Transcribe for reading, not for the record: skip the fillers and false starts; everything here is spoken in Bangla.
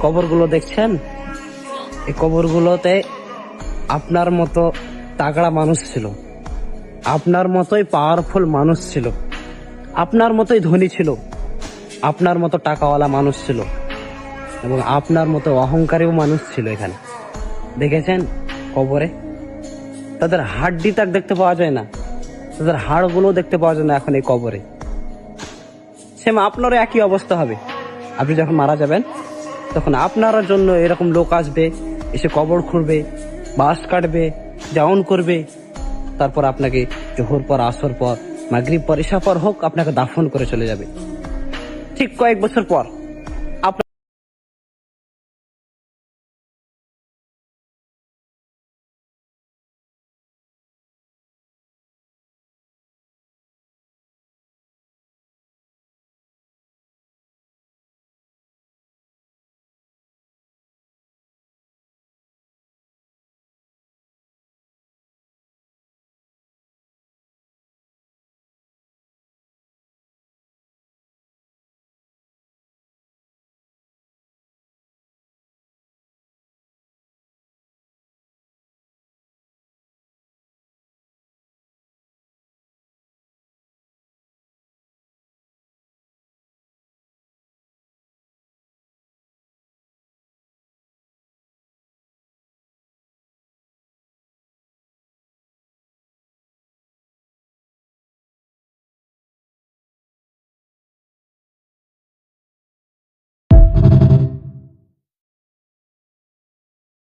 কবরগুলো দেখছেন, এই কবরগুলোতে আপনার মতো তাগড়া মানুষ ছিল, আপনার মতোই পাওয়ারফুল মানুষ ছিল, আপনার মতোই ধনী ছিল, আপনার মতো টাকাওয়ালা মানুষ ছিল এবং আপনার মতো অহংকারীও মানুষ ছিল। এখানে দেখেছেন কবরে তাদের হাড্ডি তাক দেখতে পাওয়া যায় না, তাদের হাড়গুলো দেখতে পাওয়া যায় না এখন এই কবরে। সেম আপনারও একই অবস্থা হবে। আপনি যখন মারা যাবেন তখন আপনার জন্য এরকম লোক আসবে, এসে কবর খুঁড়বে, বাঁশ কাটবে, জাউন করবে, তারপর আপনাকে জোহর পর, আসর পর, মাগরিব পর, ইশা পর হোক আপনাকে দাফন করে চলে যাবে। ঠিক কয়েক বছর পর